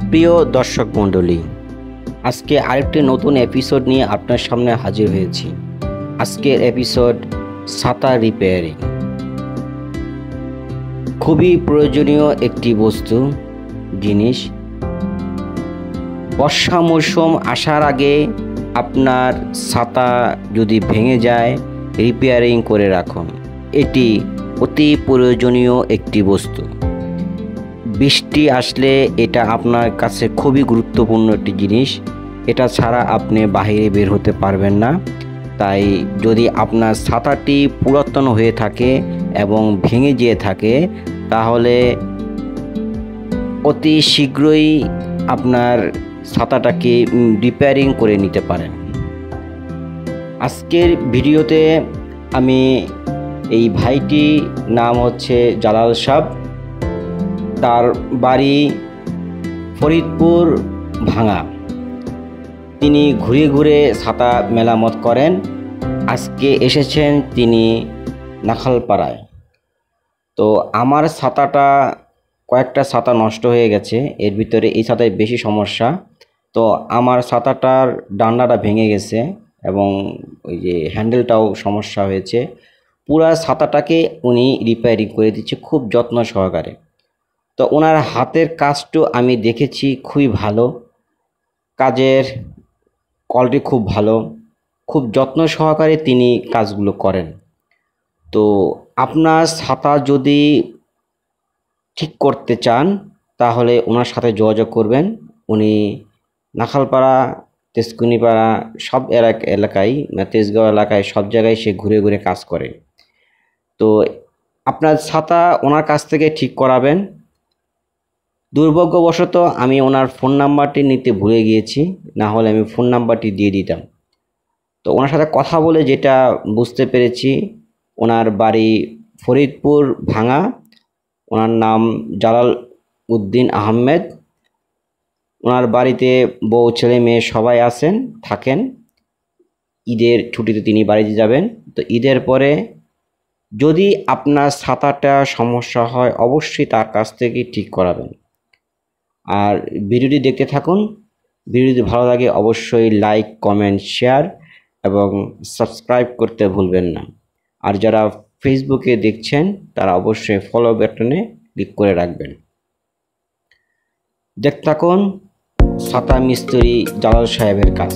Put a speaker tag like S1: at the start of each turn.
S1: প্রিয় দর্শক মণ্ডলী, আজকে আরেকটি নতুন এপিসোড নিয়ে আপনার সামনে হাজির হয়েছি। আজকের এপিসোড ছাতা রিপেয়ারিং। খুবই প্রয়োজনীয় একটি জিনিস। বর্ষা মৌসুম আসার আগে আপনার ছাতা যদি ভেঙে যায়, রিপেয়ারিং করে রাখুন। এটি অতি প্রয়োজনীয় একটি বস্তু। বৃষ্টি আসলে এটা আপনার কাছে খুবই গুরুত্বপূর্ণ একটি জিনিস। এটা ছাড়া আপনি বাইরে বের হতে পারবেন না। তাই যদি আপনার ছাতাটি পুরাতন হয়ে থাকে এবং ভেঙে যেয়ে থাকে, তাহলে অতি শীঘ্রই আপনার ছাতাটাকে রিপেয়ারিং করে নিতে পারেন। আজকের ভিডিওতে আমি এই ভাইটি নাম হচ্ছে জালাল সাহেব, তার বাড়ি ফরিদপুর ভাঙা। তিনি ঘুরে ঘুরে ছাতা মেরামত করেন। আজকে এসেছেন তিনি নাখালপাড়ায়। তো আমার ছাতাটা, কয়েকটা ছাতা নষ্ট হয়ে গেছে, এর ভিতরে এই ছাতায় বেশি সমস্যা। তো আমার ছাতাটার ডান্ডাটা ভেঙে গেছে এবং ওই যে হ্যান্ডেলটাও সমস্যা হয়েছে। পুরা ছাতাটাকে উনি রিপেয়ারিং করে দিচ্ছে খুব যত্ন সহকারে। তো ওনার হাতের কাজটা আমি দেখেছি খুবই ভালো, কাজের কোয়ালিটি খুব ভালো, খুব যত্ন সহকারে তিনি কাজগুলো করেন। তো আপনার ছাতা যদি ঠিক করতে চান তাহলে ওনার সাথে যোগাযোগ করবেন। উনি নাখালপাড়া, তেজকুনিপাড়া সব এলাকায়, তেজগাঁও এলাকায় সব জায়গায় সে ঘুরে ঘুরে কাজ করে। তো আপনার ছাতা ওনার কাছ থেকে ঠিক করাবেন। দুর্ভাগ্যবশত আমি ওনার ফোন নাম্বারটি নিতে ভুলে গিয়েছি, না হলে আমি ফোন নাম্বারটি দিয়ে দিতাম। তো ওনার সাথে কথা বলে যেটা বুঝতে পেরেছি, ওনার বাড়ি ফরিদপুর ভাঙা। ওনার নাম জালাল উদ্দিন আহমেদ। ওনার বাড়িতে বউ ছেলে মেয়ে সবাই থাকেন। ঈদের ছুটিতে তিনি বাড়িতে যাবেন। তো ঈদের পরে যদি আপনার ছাতাটা সমস্যা হয়, অবশ্যই তার কাছ থেকে ঠিক করাবেন। আর ভিডিওটি দেখতে থাকুন। ভিডিওটি ভালো লাগে অবশ্যই লাইক, কমেন্ট, শেয়ার এবং সাবস্ক্রাইব করতে ভুলবেন না। আর যারা ফেসবুকে দেখছেন তারা অবশ্যই ফলো বাটনে ক্লিক করে রাখবেন। দেখতে থাকুন ছাতা মিস্ত্রি জালাল সাহেবের কাজ।